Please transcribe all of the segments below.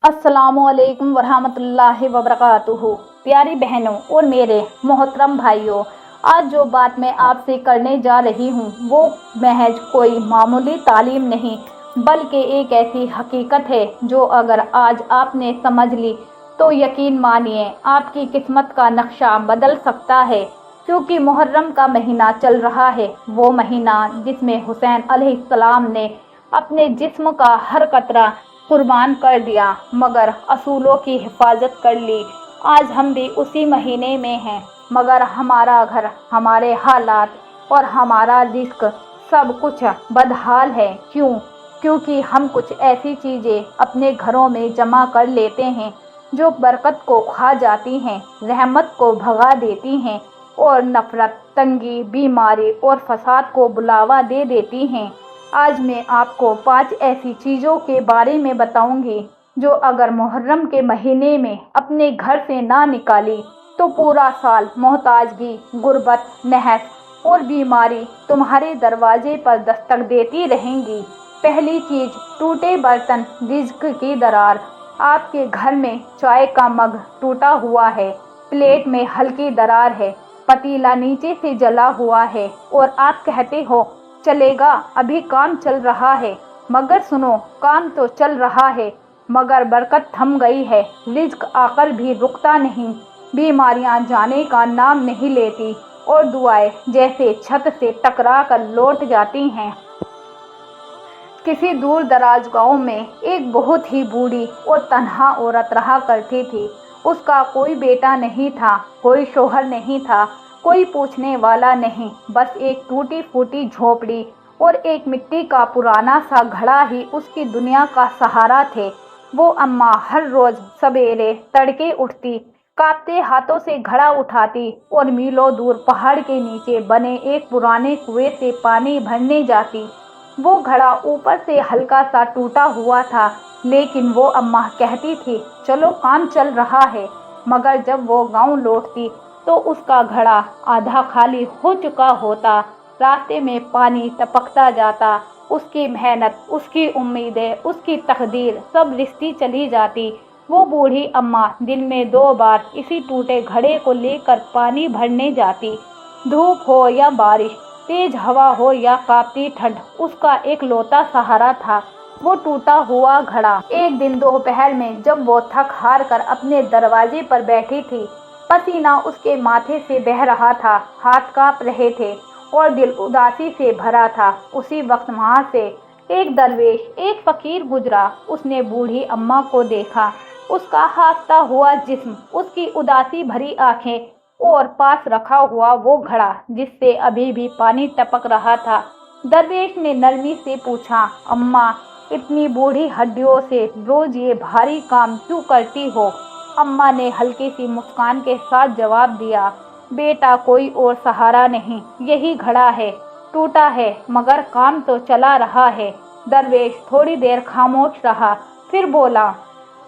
अस्सलामु अलैकुम वरहमतुल्लाहि वबरकातुहू। प्यारी बहनों और मेरे मोहतरम भाइयों, आज जो बात मैं आपसे करने जा रही हूँ वो महज कोई मामूली तालीम नहीं बल्कि एक ऐसी हकीकत है जो अगर आज आपने समझ ली तो यकीन मानिए आपकी किस्मत का नक्शा बदल सकता है। क्योंकि मुहर्रम का महीना चल रहा है, वो महीना जिसमें हुसैन अलैहिस्सलाम ने अपने जिस्म का हर कतरा कुर्बान कर दिया मगर असूलों की हिफाजत कर ली। आज हम भी उसी महीने में हैं मगर हमारा घर, हमारे हालात और हमारा रिस्क सब कुछ बदहाल है। क्योंकि हम कुछ ऐसी चीज़ें अपने घरों में जमा कर लेते हैं जो बरकत को खा जाती हैं, रहमत को भगा देती हैं और नफरत, तंगी, बीमारी और फसाद को बुलावा दे देती हैं। आज मैं आपको 5 ऐसी चीज़ों के बारे में बताऊंगी जो अगर मुहर्रम के महीने में अपने घर से ना निकाली तो पूरा साल मोहताजगी, गुर्बत, नहस और बीमारी तुम्हारे दरवाजे पर दस्तक देती रहेंगी। पहली चीज़, टूटे बर्तन, रिज्क की दरार। आपके घर में चाय का मग टूटा हुआ है, प्लेट में हल्की दरार है, पतीला नीचे से जला हुआ है और आप कहते हो चलेगा, अभी काम चल रहा है। मगर सुनो, काम तो चल रहा है मगर बरकत थम गई है, रिज्क आकर भी रुकता नहीं, बीमारियां जाने का नाम नहीं लेती और दुआएं जैसे छत से टकरा कर लौट जाती हैं। किसी दूर दराज गांव में एक बहुत ही बूढ़ी और तन्हा औरत रहा करती थी। उसका कोई बेटा नहीं था, कोई शोहर नहीं था, कोई पूछने वाला नहीं, बस एक टूटी फूटी झोपड़ी और एक मिट्टी का पुराना सा घड़ा ही उसकी दुनिया का सहारा थे। वो अम्मा हर रोज सवेरे तड़के उठती, कांपते हाथों से घड़ा उठाती और मीलों दूर पहाड़ के नीचे बने एक पुराने कुएं से पानी भरने जाती। वो घड़ा ऊपर से हल्का सा टूटा हुआ था, लेकिन वो अम्मा कहती थी चलो काम चल रहा है। मगर जब वो गांव लौटती तो उसका घड़ा आधा खाली हो चुका होता, रास्ते में पानी टपकता जाता, उसकी मेहनत, उसकी उम्मीदें, उसकी तकदीर सब रिश्ती चली जाती। वो बूढ़ी अम्मा दिन में 2 बार इसी टूटे घड़े को लेकर पानी भरने जाती। धूप हो या बारिश, तेज हवा हो या कांपती ठंड, उसका एक लौता सहारा था वो टूटा हुआ घड़ा। एक दिन दोपहर में जब वो थक हार कर अपने दरवाजे पर बैठी थी, पसीना उसके माथे से बह रहा था, हाथ कांप रहे थे और दिल उदासी से भरा था। उसी वक्त वहां से एक दरवेश, एक फकीर गुजरा। उसने बूढ़ी अम्मा को देखा, उसका हांफता हुआ जिस्म, उसकी उदासी भरी आंखें और पास रखा हुआ वो घड़ा जिससे अभी भी पानी टपक रहा था। दरवेश ने नरमी से पूछा, अम्मा, इतनी बूढ़ी हड्डियों से रोज ये भारी काम क्यों करती हो? अम्मा ने हल्की सी मुस्कान के साथ जवाब दिया, बेटा, कोई और सहारा नहीं, यही घड़ा है, टूटा है मगर काम तो चला रहा है। दरवेश थोड़ी देर खामोश रहा, फिर बोला,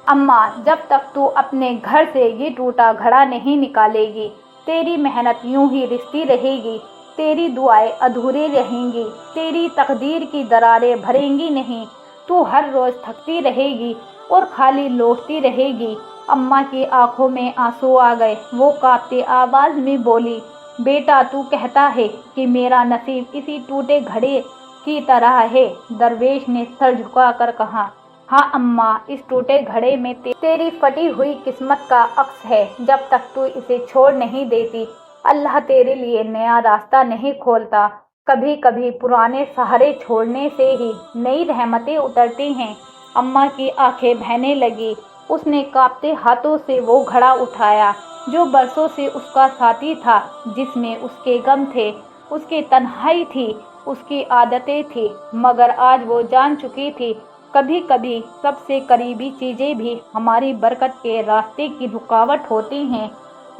अम्मा, जब तक तू अपने घर से ये टूटा घड़ा नहीं निकालेगी, तेरी मेहनत यूं ही रिश्ती रहेगी, तेरी दुआएं अधूरी रहेंगी, तेरी तकदीर की दरारें भरेंगी नहीं, तू हर रोज थकती रहेगी और खाली लौटती रहेगी। अम्मा की आंखों में आंसू आ गए। वो कांपती आवाज में बोली, बेटा, तू कहता है कि मेरा नसीब इसी टूटे घड़े की तरह है। दरवेश ने सर झुकाकर कहा, हाँ अम्मा, इस टूटे घड़े में तेरी फटी हुई किस्मत का अक्स है। जब तक तू इसे छोड़ नहीं देती, अल्लाह तेरे लिए नया रास्ता नहीं खोलता। कभी कभी पुराने सहारे छोड़ने से ही नई रहमतें उतरती हैं। अम्मा की आंखें बहने लगी। उसने कांपते हाथों से वो घड़ा उठाया जो बरसों से उसका साथी था, जिसमें उसके गम थे, उसकी तन्हाई थी, उसकी आदतें थी। मगर आज वो जान चुकी थी, कभी कभी सबसे करीबी चीज़ें भी हमारी बरकत के रास्ते की रुकावट होती हैं।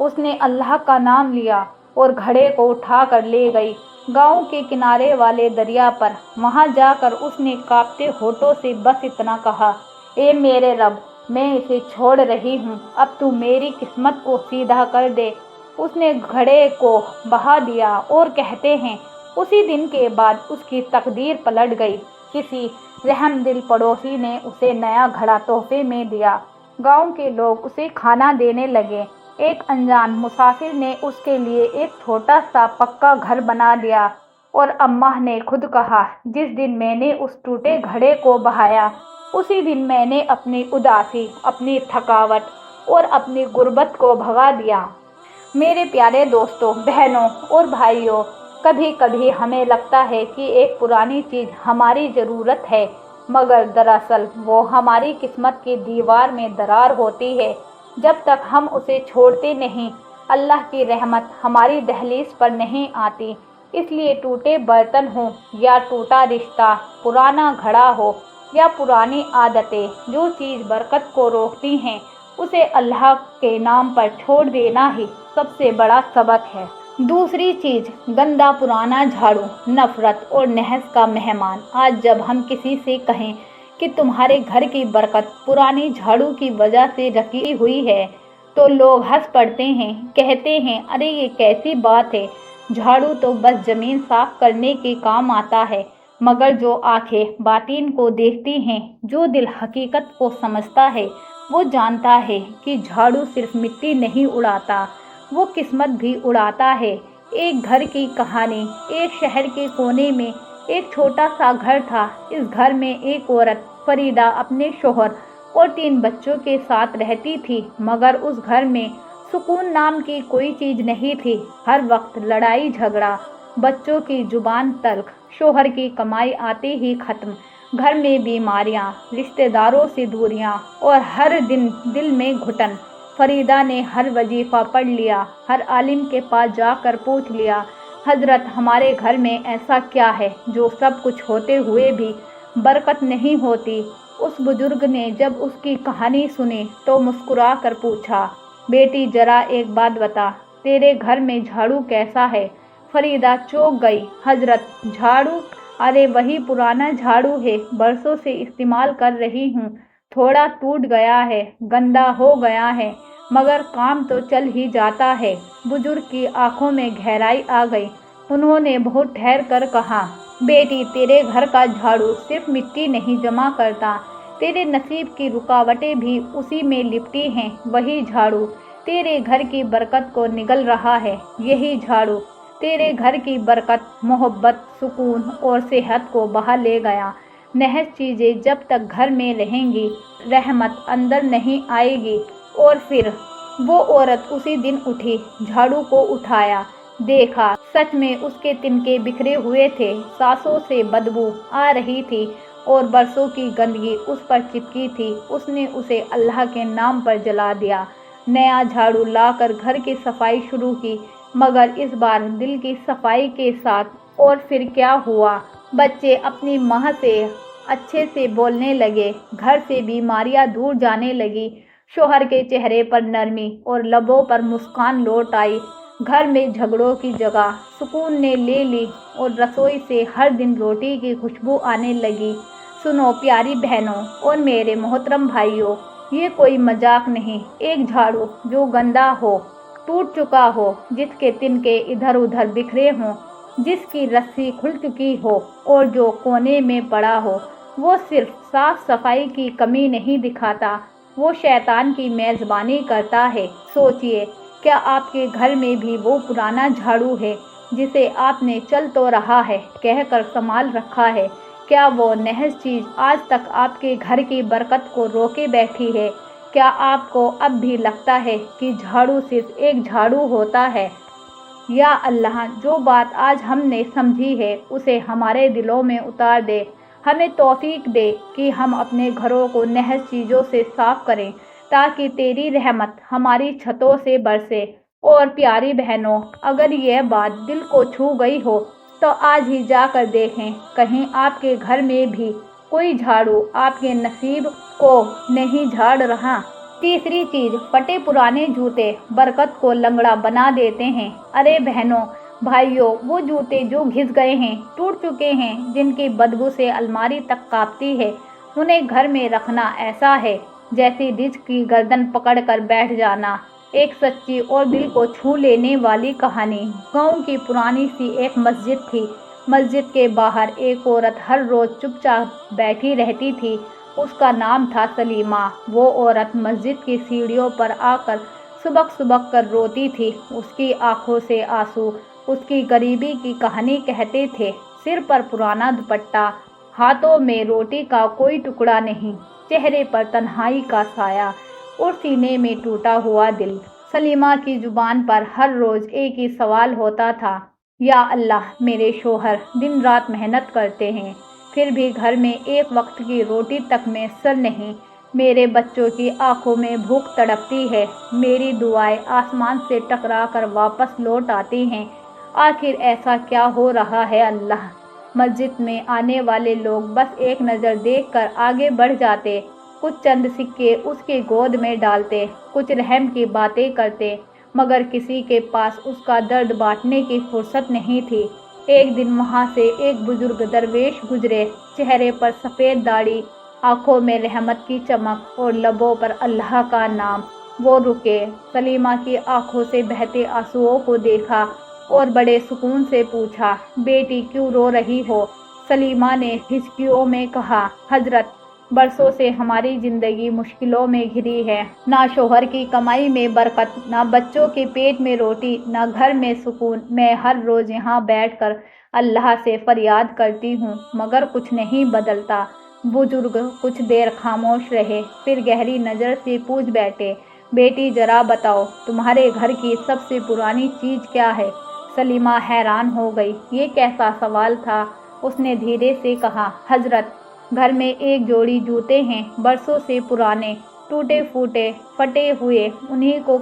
उसने अल्लाह का नाम लिया और घड़े को उठा कर ले गई गांव के किनारे वाले दरिया पर। वहां जाकर उसने कांपते होठों से बस इतना कहा, ए मेरे रब, मैं इसे छोड़ रही हूँ, अब तू मेरी किस्मत को सीधा कर दे। उसने घड़े को बहा दिया और कहते हैं उसी दिन के बाद उसकी तकदीर पलट गई। किसी रहम दिल पड़ोसी ने उसे नया घड़ा तोहफे में दिया। गांव के लोग उसे खाना देने लगे। एक अनजान मुसाफिर ने उसके लिए एक छोटा सा पक्का घर बना दिया। और अम्मा ने खुद कहा, जिस दिन मैंने उस टूटे घड़े को बहाया, उसी दिन मैंने अपनी उदासी, अपनी थकावट और अपनी गुर्बत को भगा दिया। मेरे प्यारे दोस्तों, बहनों और भाइयों, कभी कभी हमें लगता है कि एक पुरानी चीज़ हमारी ज़रूरत है, मगर दरअसल वो हमारी किस्मत की दीवार में दरार होती है। जब तक हम उसे छोड़ते नहीं, अल्लाह की रहमत हमारी दहलीज पर नहीं आती। इसलिए टूटे बर्तन हो या टूटा रिश्ता, पुराना घड़ा हो या पुरानी आदतें, जो चीज़ बरकत को रोकती हैं, उसे अल्लाह के नाम पर छोड़ देना ही सबसे बड़ा सबक है। दूसरी चीज़, गंदा पुराना झाड़ू, नफरत और नहस का मेहमान। आज जब हम किसी से कहें कि तुम्हारे घर की बरकत पुरानी झाड़ू की वजह से रखी हुई है, तो लोग हंस पड़ते हैं, कहते हैं, अरे ये कैसी बात है, झाड़ू तो बस ज़मीन साफ करने के काम आता है। मगर जो आंखें बातिन को देखती हैं, जो दिल हकीकत को समझता है, वो जानता है कि झाड़ू सिर्फ मिट्टी नहीं उड़ाता, वो किस्मत भी उड़ाता है। एक घर की कहानी। एक शहर के कोने में एक छोटा सा घर था। इस घर में एक औरत फरीदा अपने शोहर और 3 बच्चों के साथ रहती थी, मगर उस घर में सुकून नाम की कोई चीज़ नहीं थी। हर वक्त लड़ाई झगड़ा, बच्चों की जुबान तल्ख, शोहर की कमाई आते ही ख़त्म, घर में बीमारियां, रिश्तेदारों से दूरियां और हर दिन दिल में घुटन। फरीदा ने हर वजीफ़ा पढ़ लिया, हर आलिम के पास जाकर पूछ लिया, हजरत हमारे घर में ऐसा क्या है जो सब कुछ होते हुए भी बरकत नहीं होती। उस बुजुर्ग ने जब उसकी कहानी सुनी तो मुस्कुरा कर पूछा, बेटी जरा एक बात बता, तेरे घर में झाड़ू कैसा है? फरीदा चौंक गई, हजरत झाड़ू? अरे वही पुराना झाड़ू है, बरसों से इस्तेमाल कर रही हूँ, थोड़ा टूट गया है, गंदा हो गया है, मगर काम तो चल ही जाता है। बुजुर्ग की आंखों में गहराई आ गई। उन्होंने बहुत ठहर कर कहा, बेटी तेरे घर का झाड़ू सिर्फ मिट्टी नहीं जमा करता, तेरे नसीब की रुकावटें भी उसी में लिपटी हैं। वही झाड़ू तेरे घर की बरकत को निगल रहा है। यही झाड़ू तेरे घर की बरकत, मोहब्बत, सुकून और सेहत को बहा ले गया। नहस चीज़ें जब तक घर में रहेंगी, रहमत अंदर नहीं आएगी। और फिर वो औरत उसी दिन उठी, झाड़ू को उठाया, देखा, सच में उसके तिनके बिखरे हुए थे, सांसों से बदबू आ रही थी और बरसों की गंदगी उस पर चिपकी थी। उसने उसे अल्लाह के नाम पर जला दिया। नया झाड़ू लाकर घर की सफाई शुरू की, मगर इस बार दिल की सफाई के साथ। और फिर क्या हुआ? बच्चे अपनी माँ से अच्छे से बोलने लगे, घर से बीमारियां दूर जाने लगी, शोहर के चेहरे पर नरमी और लबों पर मुस्कान लौट आई। घर में झगड़ों की जगह सुकून ने ले ली और रसोई से हर दिन रोटी की खुशबू आने लगी। सुनो प्यारी बहनों और मेरे मोहतरम भाइयों, ये कोई मजाक नहीं। एक झाड़ू जो गंदा हो, टूट चुका हो, जिसके तिनके इधर उधर बिखरे हों, जिसकी रस्सी खुल चुकी हो और जो कोने में पड़ा हो, वो सिर्फ साफ सफाई की कमी नहीं दिखाता, वो शैतान की मेज़बानी करता है। सोचिए, क्या आपके घर में भी वो पुराना झाड़ू है जिसे आपने चल तो रहा है कहकर संभाल रखा है? क्या वो नहस चीज़ आज तक आपके घर की बरकत को रोके बैठी है? क्या आपको अब भी लगता है कि झाड़ू सिर्फ एक झाड़ू होता है? या अल्लाह, जो बात आज हमने समझी है उसे हमारे दिलों में उतार दे। हमें तौफीक दे कि हम अपने घरों को नहस चीज़ों से साफ करें, ताकि तेरी रहमत हमारी छतों से बरसे। और प्यारी बहनों, अगर यह बात दिल को छू गई हो तो आज ही जाकर देखें, कहीं आपके घर में भी कोई झाड़ू आपके नसीब को नहीं झाड़ रहा। तीसरी चीज़, फटे पुराने जूते बरकत को लंगड़ा बना देते हैं। अरे बहनों भाइयों, वो जूते जो घिस गए हैं, टूट चुके हैं, जिनकी बदबू से अलमारी तक कांपती है, उन्हें घर में रखना ऐसा है जैसे रिज़्क की गर्दन पकड़कर बैठ जाना। एक सच्ची और दिल को छू लेने वाली कहानी। गांव की पुरानी सी एक मस्जिद थी। مسجد کے باہر ایک عورت ہر روز چپ چاپ بیٹھی رہتی تھی، اس کا نام تھا سلیمہ۔ وہ عورت مسجد کی سیڑھیوں پر آ کر سبک سبک کر روتی تھی، اس کی آنکھوں سے آنسو اس کی غریبی کی کہانی کہتے تھے۔ سر پر پرانا دوپٹہ، ہاتھوں میں روٹی کا کوئی ٹکڑا نہیں، چہرے پر تنہائی کا سایہ اور سینے میں ٹوٹا ہوا دل۔ سلیمہ کی زبان پر ہر روز ایک ہی سوال ہوتا تھا، یا اللہ، میرے شوہر دن رات محنت کرتے ہیں، پھر بھی گھر میں ایک وقت کی روٹی تک میسر نہیں، میرے بچوں کی آنکھوں میں بھوک تڑپتی ہے، میری دعائیں آسمان سے ٹکرا کر واپس لوٹ آتی ہیں، آخر ایسا کیا ہو رہا ہے اللہ؟ مسجد میں آنے والے لوگ بس ایک نظر دیکھ کر آگے بڑھ جاتے، کچھ چند سکے اس کی گود میں ڈالتے، کچھ رحم کی باتیں کرتے، مگر کسی کے پاس اس کا درد بانٹنے کی فرصت نہیں تھی۔ ایک دن وہاں سے ایک بزرگ درویش گزرے، چہرے پر سفید داڑھی، آنکھوں میں رحمت کی چمک اور لبوں پر اللہ کا نام۔ وہ رکے، سلیمہ کی آنکھوں سے بہتے آنسوؤں کو دیکھا اور بڑے سکون سے پوچھا، بیٹی کیوں رو رہی ہو؟ سلیمہ نے ہچکیوں میں کہا، حضرت، برسوں سے ہماری زندگی مشکلوں میں گھری ہے، نہ شوہر کی کمائی میں برکت، نہ بچوں کے پیٹ میں روٹی، نہ گھر میں سکون۔ میں ہر روز یہاں بیٹھ کر اللہ سے فریاد کرتی ہوں، مگر کچھ نہیں بدلتا۔ بزرگ کچھ دیر خاموش رہے، پھر گہری نظر سے پوچھ بیٹھے، بیٹی ذرا بتاؤ، تمہارے گھر کی سب سے پرانی چیز کیا ہے؟ سلیمہ حیران ہو گئی، یہ کیسا سوال تھا؟ اس نے دھیرے سے کہا، حضرت، گھر میں ایک جوڑی جوتے ہیں، برسوں سے پرانے، ٹوٹے پھوٹے، پھٹے ہوئے، انہی کو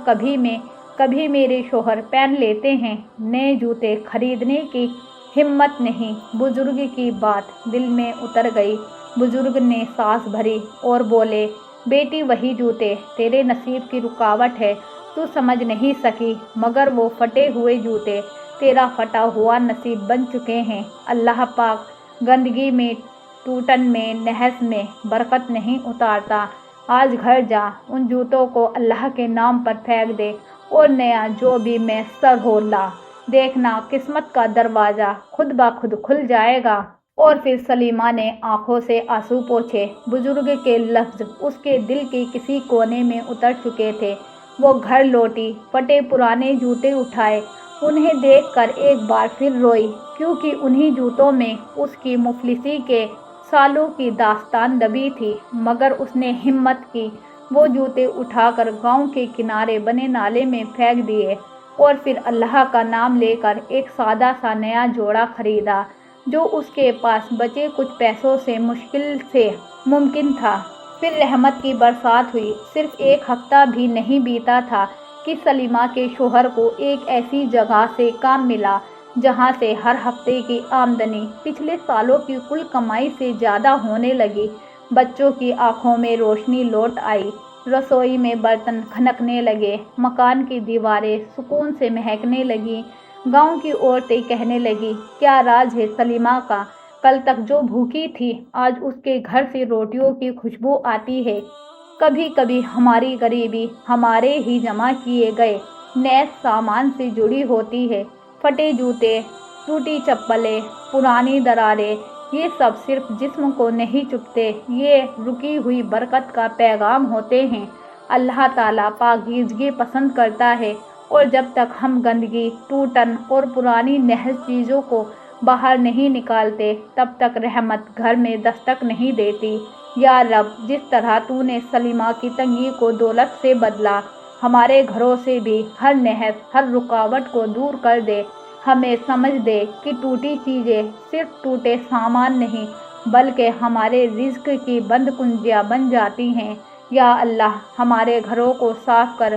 کبھی میرے شوہر پہن لیتے ہیں، نئے جوتے خریدنے کی ہمت نہیں۔ بزرگ کی بات دل میں اتر گئی۔ بزرگ نے سانس بھری اور بولے، بیٹی، وہی جوتے تیرے نصیب کی رکاوٹ ہے، تو سمجھ نہیں سکی، مگر وہ پھٹے ہوئے جوتے تیرا پھٹا ہوا نصیب بن چکے ہیں۔ اللہ پاک گندگی میں، ٹوٹن میں، نحس میں برکت نہیں اتارتا۔ آج گھر جا، ان جوتوں کو اللہ کے نام پر پھینک دے اور نیا جو بھی میسر ہو لا، دیکھنا قسمت کا دروازہ خود بخود کھل جائے گا۔ اور پھر سلیمہ نے آنکھوں سے آنسو پوچھے۔ بزرگ کے لفظ اس کے دل کے کسی کونے میں اتر چکے تھے۔ وہ گھر لوٹی، پھٹے پرانے جوتے اٹھائے، انہیں دیکھ کر ایک بار پھر روئی، کیونکہ انہی جوتوں میں اس کی مفلسی کے سالوں کی داستان دبی تھی۔ مگر اس نے ہمت کی، وہ جوتے اٹھا کر گاؤں کے کنارے بنے نالے میں پھینک دیے اور پھر اللہ کا نام لے کر ایک سادہ سا نیا جوڑا خریدا، جو اس کے پاس بچے کچھ پیسوں سے مشکل سے ممکن تھا۔ پھر رحمت کی برسات ہوئی۔ صرف ایک ہفتہ بھی نہیں بیتا تھا کہ سلیمہ کے شوہر کو ایک ایسی جگہ سے کام ملا جہاں سے ہر ہفتے کی آمدنی پچھلے سالوں کی کل کمائی سے زیادہ ہونے لگی۔ بچوں کی آنکھوں میں روشنی لوٹ آئی، رسوئی میں برتن کھنکنے لگے، مکان کی دیواریں سکون سے مہکنے لگیں۔ گاؤں کی عورتیں کہنے لگیں، کیا راز ہے سلیمہ کا؟ کل تک جو بھوکی تھی، آج اس کے گھر سے روٹیوں کی خوشبو آتی ہے۔ کبھی کبھی ہماری غریبی ہمارے ہی جمع کیے گئے نیز سامان سے جڑی ہوتی ہے۔ پھٹے جوتے، ٹوٹی چپلیں، پرانی دراریں، یہ سب صرف جسم کو نہیں چبھتے، یہ رکی ہوئی برکت کا پیغام ہوتے ہیں۔ اللہ تعالیٰ پاکیزگی پسند کرتا ہے، اور جب تک ہم گندگی، ٹوٹن اور پرانی نحس چیزوں کو باہر نہیں نکالتے، تب تک رحمت گھر میں دستک نہیں دیتی۔ یا رب، جس طرح تو نے سلیمہ کی تنگی کو دولت سے بدلا، ہمارے گھروں سے بھی ہر نحس، ہر رکاوٹ کو دور کر دے، ہمیں سمجھ دے کہ ٹوٹی چیزیں صرف ٹوٹے سامان نہیں، بلکہ ہمارے رزق کی بند کنجیاں بن جاتی ہیں۔ یا اللہ، ہمارے گھروں کو صاف کر،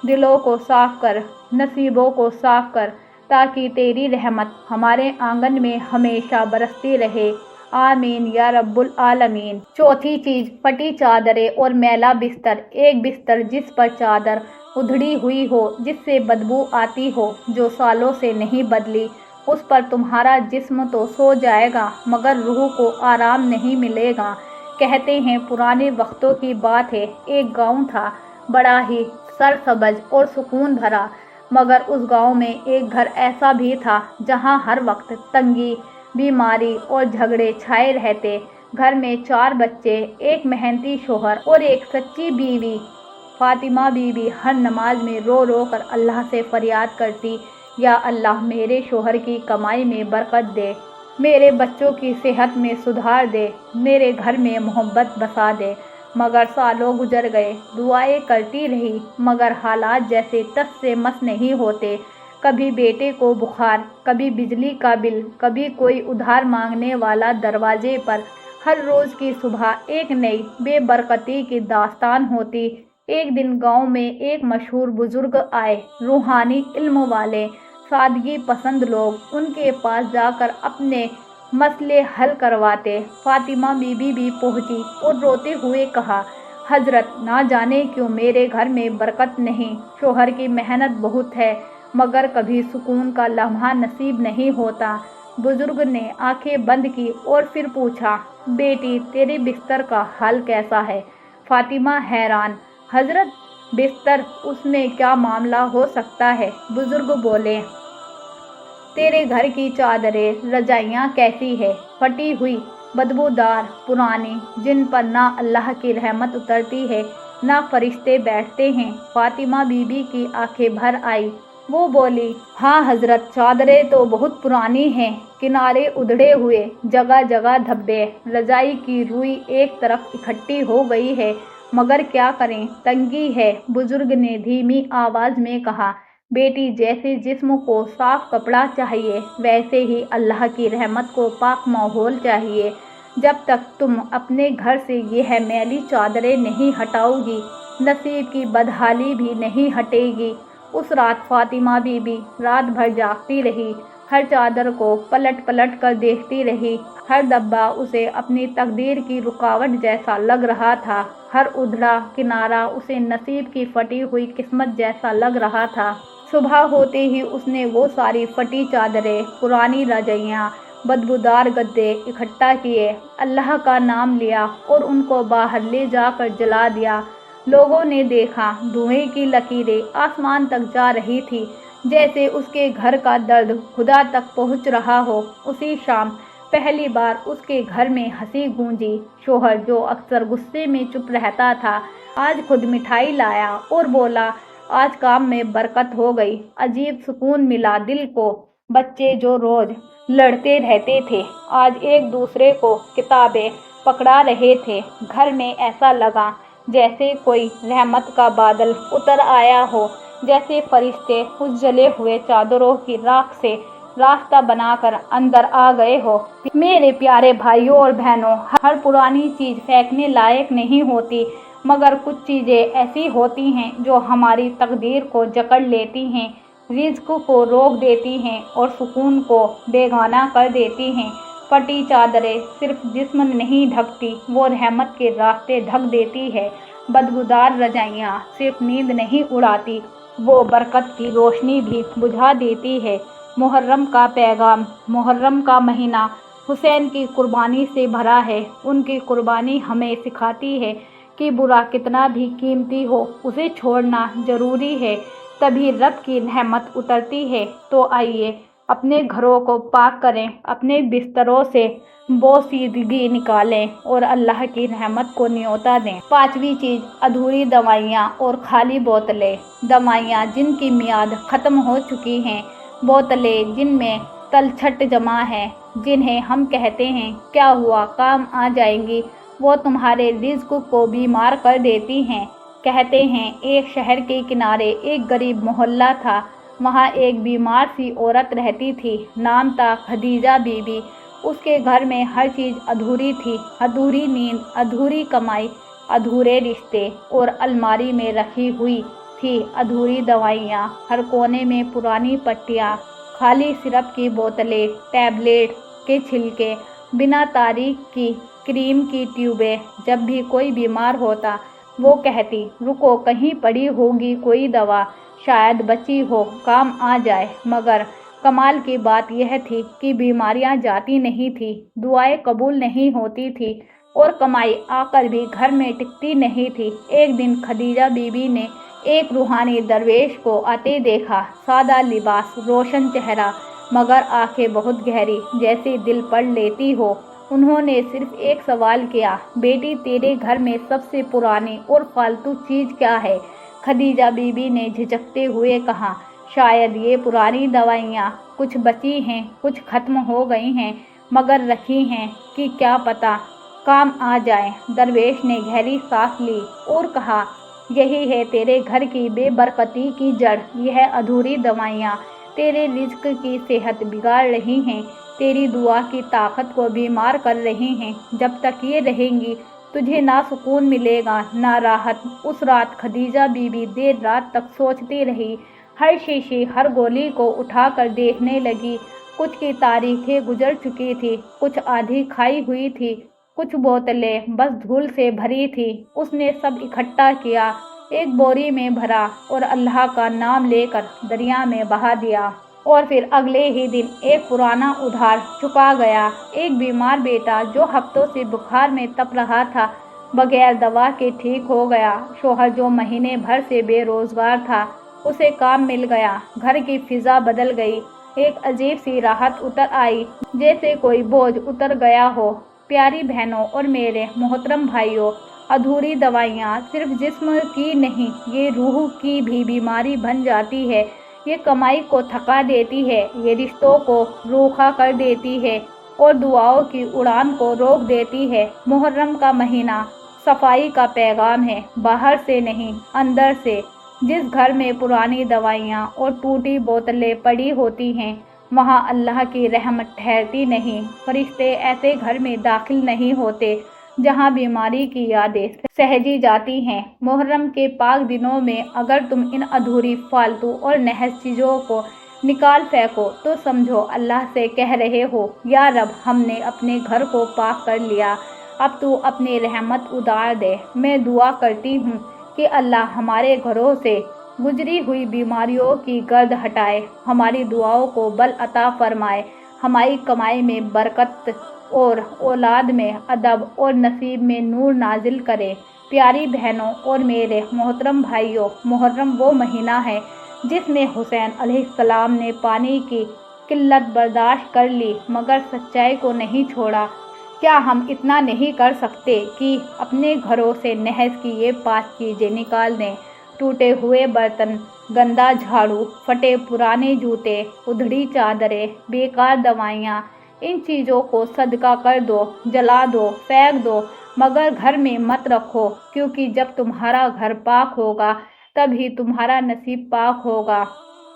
دلوں کو صاف کر، نصیبوں کو صاف کر، تاکہ تیری رحمت ہمارے آنگن میں ہمیشہ برستی رہے۔ آمین یا رب العالمین۔ چوتھی چیز، پھٹی چادریں اور میلا بستر۔ ایک بستر جس پر چادر ادھڑی ہوئی ہو، جس سے بدبو آتی ہو، جو سالوں سے نہیں بدلی، اس پر تمہارا جسم تو سو جائے گا، مگر روح کو آرام نہیں ملے گا۔ کہتے ہیں پرانے وقتوں کی بات ہے، ایک گاؤں تھا، بڑا ہی سرسبز اور سکون بھرا، مگر اس گاؤں میں ایک گھر ایسا بھی تھا جہاں ہر وقت تنگی، बीमारी और झगड़े छाए रहते। घर में 4 बच्चे, एक मेहनती शोहर और एक सच्ची बीवी। फातिमा बीबी हर नमाज में रो रो कर अल्लाह से फरियाद करती, या अल्लाह मेरे शोहर की कमाई में बरकत दे, मेरे बच्चों की सेहत में सुधार दे, मेरे घर में मोहब्बत बसा दे। मगर सालों गुजर गए, दुआएं करती रही, मगर हालात जैसे टस से मस नहीं होते। कभी बेटे को बुखार, कभी बिजली का बिल, कभी कोई उधार मांगने वाला दरवाजे पर। हर रोज़ की सुबह एक नई बेबरकती की दास्तान होती। एक दिन गांव में एक मशहूर बुजुर्ग आए, रूहानी इल्म वाले, सादगी पसंद लोग। उनके पास जाकर अपने मसले हल करवाते। फातिमा बीबी भी पहुंची और रोते हुए कहा, हजरत, ना जाने क्यों मेरे घर में बरकत नहीं। शोहर की मेहनत बहुत है, मगर कभी सुकून का लम्हा नसीब नहीं होता। बुजुर्ग ने आंखें बंद की और फिर पूछा, बेटी, तेरे बिस्तर का हाल कैसा है? फातिमा हैरान, हजरत, बिस्तर, उसमें क्या मामला हो सकता है? बुजुर्ग बोले, तेरे घर की चादरें, रजाइयाँ कैसी है? फटी हुई, बदबूदार, पुरानी, जिन पर ना अल्लाह की रहमत उतरती है, ना फरिश्ते बैठते हैं। फातिमा बीबी की आंखें भर आई। वो बोली, हाँ हजरत, चादरें तो बहुत पुरानी हैं, किनारे उधड़े हुए, जगह जगह धब्बे, रजाई की रुई एक तरफ इकट्ठी हो गई है, मगर क्या करें, तंगी है। बुजुर्ग ने धीमी आवाज में कहा, बेटी, जैसे जिस्म को साफ कपड़ा चाहिए, वैसे ही अल्लाह की रहमत को पाक माहौल चाहिए। जब तक तुम अपने घर से यह मैली चादरें नहीं हटाओगी, नसीब की बदहाली भी नहीं हटेगी। उस रात फातिमा बीबी रात भर जागती रही, हर चादर को पलट पलट कर देखती रही। हर धब्बा उसे अपनी तकदीर की रुकावट जैसा लग रहा था, हर उधड़ा किनारा उसे नसीब की फटी हुई किस्मत जैसा लग रहा था। सुबह होते ही उसने वो सारी फटी चादरें, पुरानी रजाइयाँ, बदबूदार गद्दे इकट्ठा किए, अल्लाह का नाम लिया और उनको बाहर ले जाकर जला दिया। लोगों ने देखा, धुएं की लकीरें आसमान तक जा रही थी, जैसे उसके घर का दर्द खुदा तक पहुंच रहा हो। उसी शाम पहली बार उसके घर में हंसी गूंजी। शोहर, जो अक्सर गुस्से में चुप रहता था, आज खुद मिठाई लाया और बोला, आज काम में बरकत हो गई। अजीब सुकून मिला दिल को। बच्चे जो रोज लड़ते रहते थे, आज एक दूसरे को किताबें पकड़ा रहे थे। घर में ऐसा लगा जैसे कोई रहमत का बादल उतर आया हो, जैसे फरिश्ते उस जले हुए चादरों की राख से रास्ता बनाकर अंदर आ गए हो। मेरे प्यारे भाइयों और बहनों, हर पुरानी चीज़ फेंकने लायक नहीं होती, मगर कुछ चीज़ें ऐसी होती हैं जो हमारी तकदीर को जकड़ लेती हैं, रिज़्क को रोक देती हैं और सुकून को बेगाना कर देती हैं। फटी चादरें सिर्फ जिस्म नहीं ढकती, वो रहमत के रास्ते ढक देती है। बदबूदार रजाइयाँ सिर्फ नींद नहीं उड़ाती, वो बरकत की रोशनी भी बुझा देती है। मुहर्रम का पैगाम। मुहर्रम का महीना हुसैन की कुर्बानी से भरा है। उनकी कुर्बानी हमें सिखाती है कि बुरा कितना भी कीमती हो, उसे छोड़ना ज़रूरी है, तभी रब की रहमत उतरती है। तो आइए अपने घरों को पाक करें, अपने बिस्तरों से बोसीदगी निकालें और अल्लाह की रहमत को न्योता दें। 5वीं चीज़, अधूरी दवाइयाँ और खाली बोतलें। दवाइयाँ जिनकी मियाद ख़त्म हो चुकी हैं, बोतलें जिनमें तलछट जमा है, जिन्हें हम कहते हैं क्या हुआ, काम आ जाएंगी, वो तुम्हारे रिज़्क को बीमार कर देती हैं। कहते हैं एक शहर के किनारे एक गरीब मोहल्ला था, वहाँ एक बीमार सी औरत रहती थी, नाम था खदीजा बीबी। उसके घर में हर चीज़ अधूरी थी, अधूरी नींद, अधूरी कमाई, अधूरे रिश्ते, और अलमारी में रखी हुई थी अधूरी दवाइयाँ। हर कोने में पुरानी पट्टियाँ, खाली सिरप की बोतलें, टैबलेट के छिलके, बिना तारीख की क्रीम की ट्यूबें। जब भी कोई बीमार होता, वो कहती, रुको, कहीं पड़ी होगी कोई दवा, शायद बची हो, काम आ जाए। मगर कमाल की बात यह थी कि बीमारियां जाती नहीं थी, दुआएं कबूल नहीं होती थी, और कमाई आकर भी घर में टिकती नहीं थी। एक दिन खदीजा बीबी ने एक रूहानी दरवेश को आते देखा। सादा लिबास, रोशन चेहरा, मगर आंखें बहुत गहरी, जैसे दिल पढ़ लेती हो। उन्होंने सिर्फ एक सवाल किया, बेटी तेरे घर में सबसे पुरानी और फालतू चीज़ क्या है? खदीजा बीबी ने झिझकते हुए कहा, शायद ये पुरानी दवाइयाँ कुछ बची हैं, कुछ खत्म हो गई हैं, मगर रखी हैं कि क्या पता काम आ जाए। दरवेश ने गहरी सांस ली और कहा, यही है तेरे घर की बेबरकती की जड़। यह अधूरी दवाइयाँ तेरे रिज्क की सेहत बिगाड़ रही हैं, तेरी दुआ की ताकत को बीमार कर रही हैं। जब तक ये रहेंगी तुझे ना सुकून मिलेगा ना राहत। उस रात खदीजा बीबी देर रात तक सोचती रही, हर शीशी हर गोली को उठाकर देखने लगी। कुछ की तारीखें गुजर चुकी थी, कुछ आधी खाई हुई थी, कुछ बोतलें बस धूल से भरी थी। उसने सब इकट्ठा किया, एक बोरी में भरा और अल्लाह का नाम लेकर दरिया में बहा दिया। और फिर अगले ही दिन एक पुराना उधार चुका गया। एक बीमार बेटा जो हफ्तों से बुखार में तप रहा था, बगैर दवा के ठीक हो गया। शोहर जो महीने भर से बेरोजगार था, उसे काम मिल गया। घर की फिजा बदल गई, एक अजीब सी राहत उतर आई, जैसे कोई बोझ उतर गया हो। प्यारी बहनों और मेरे मोहतरम भाइयों, अधूरी दवाइयाँ सिर्फ जिस्म की नहीं, ये रूह की भी बीमारी बन जाती है। ये कमाई को थका देती है, ये रिश्तों को रूखा कर देती है और दुआओं की उड़ान को रोक देती है। मुहर्रम का महीना सफाई का पैगाम है, बाहर से नहीं अंदर से। जिस घर में पुरानी दवाइयाँ और टूटी बोतलें पड़ी होती हैं, वहाँ अल्लाह की रहमत ठहरती नहीं। फरिश्ते ऐसे घर में दाखिल नहीं होते जहाँ बीमारी की यादें सहेजी जाती हैं। मुहर्रम के पाक दिनों में अगर तुम इन अधूरी, फालतू और नहस चीज़ों को निकाल फेंको तो समझो अल्लाह से कह रहे हो, या रब, हमने अपने घर को पाक कर लिया, अब तू अपनी रहमत उतार दे। मैं दुआ करती हूँ कि अल्लाह हमारे घरों से गुजरी हुई बीमारियों की गर्द हटाए, हमारी दुआओं को बल अता फरमाए, हमारी कमाई में बरकत और औलाद में अदब और नसीब में नूर नाजिल करे। प्यारी बहनों और मेरे मोहतरम भाइयों, मुहर्रम वो महीना है जिसमें हुसैन अलैहिस्सलाम ने पानी की किल्लत बर्दाश्त कर ली मगर सच्चाई को नहीं छोड़ा। क्या हम इतना नहीं कर सकते कि अपने घरों से नहस की ये 5 चीज़ें निकाल दें? टूटे हुए बर्तन, गंदा झाड़ू, फटे पुराने जूते, उधड़ी चादरें, बेकार दवाइयाँ, इन चीज़ों को सदका कर दो, जला दो, फेंक दो, मगर घर में मत रखो, क्योंकि जब तुम्हारा घर पाक होगा तभी तुम्हारा नसीब पाक होगा।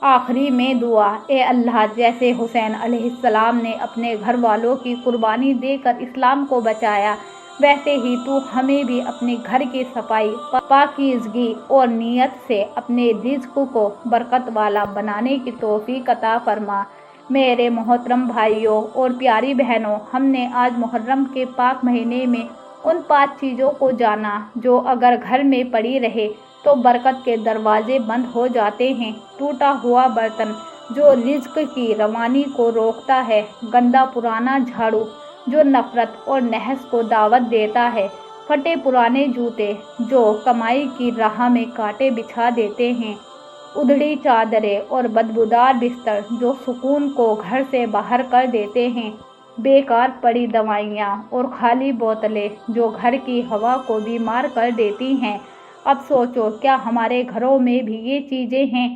आखिरी में दुआ, ए अल्लाह, जैसे हुसैन अलैहिस्सलाम ने अपने घर वालों की कुर्बानी देकर इस्लाम को बचाया, वैसे ही तू हमें भी अपने घर की सफाई, पाकीज़गी और नियत से अपने रिज़्क़ को बरकत वाला बनाने की तौफीक अता फरमा। मेरे मोहतरम भाइयों और प्यारी बहनों, हमने आज मुहर्रम के पाक महीने में उन 5 चीज़ों को जाना जो अगर घर में पड़ी रहे तो बरकत के दरवाजे बंद हो जाते हैं। टूटा हुआ बर्तन जो रिज़्क़ की रवानी को रोकता है, गंदा पुराना झाड़ू जो नफ़रत और नहस को दावत देता है, फटे पुराने जूते जो कमाई की राह में कांटे बिछा देते हैं, उधड़ी चादरें और बदबूदार बिस्तर जो सुकून को घर से बाहर कर देते हैं, बेकार पड़ी दवाइयाँ और खाली बोतलें जो घर की हवा को बीमार कर देती हैं। अब सोचो, क्या हमारे घरों में भी ये चीज़ें हैं?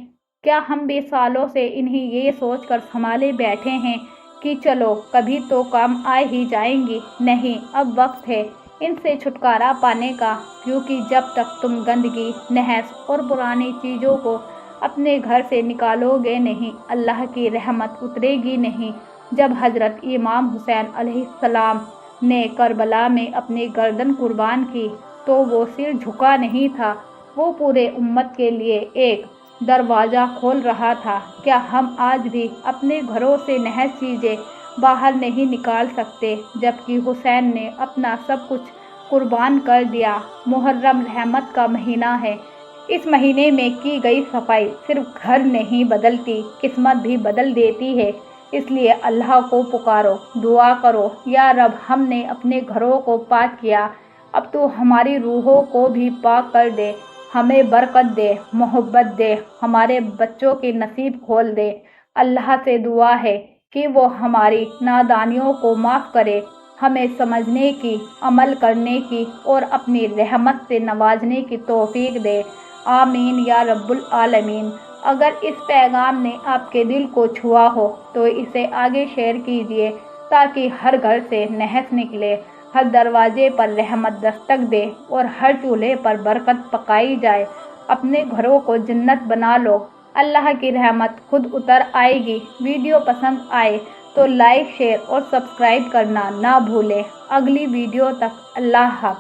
क्या हम भी सालों से इन्हीं ये सोचकर संभाले बैठे हैं कि चलो कभी तो काम आ ही जाएंगी? नहीं, अब वक्त है इनसे छुटकारा पाने का, क्योंकि जब तक तुम गंदगी, नहस और पुरानी चीज़ों को अपने घर से निकालोगे नहीं, अल्लाह की रहमत उतरेगी नहीं। जब हज़रत इमाम हुसैन अलैहिस्सलाम ने करबला में अपनी गर्दन कुर्बान की तो वो सिर झुका नहीं था, वो पूरे उम्मत के लिए एक दरवाज़ा खोल रहा था। क्या हम आज भी अपने घरों से नहस चीज़ें बाहर नहीं निकाल सकते, जबकि हुसैन ने अपना सब कुछ कुर्बान कर दिया? मुहर्रम रहमत का महीना है, इस महीने में की गई सफाई सिर्फ घर नहीं बदलती, किस्मत भी बदल देती है। इसलिए अल्लाह को पुकारो, दुआ करो, या रब, हमने अपने घरों को पाक किया, अब तो हमारी रूहों को भी पाक कर दे, हमें बरकत दे, मोहब्बत दे, हमारे बच्चों के नसीब खोल दे, اللہ سے دعا ہے کہ وہ ہماری نادانیوں کو معاف کرے، ہمیں سمجھنے کی، عمل کرنے کی اور اپنی رحمت سے نوازنے کی توفیق دے۔ آمین یا رب العالمین۔ اگر اس پیغام نے آپ کے دل کو چھوا ہو تو اسے آگے شیئر کیجیے تاکہ ہر گھر سے نحس نکلے، ہر دروازے پر رحمت دستک دے اور ہر چولہے پر برکت پکائی جائے۔ اپنے گھروں کو جنت بنا لو، اللہ کی رحمت خود اتر آئے گی۔ ویڈیو پسند آئے تو لائک، شیئر اور سبسکرائب کرنا نہ بھولیں۔ اگلی ویڈیو تک اللہ حافظ۔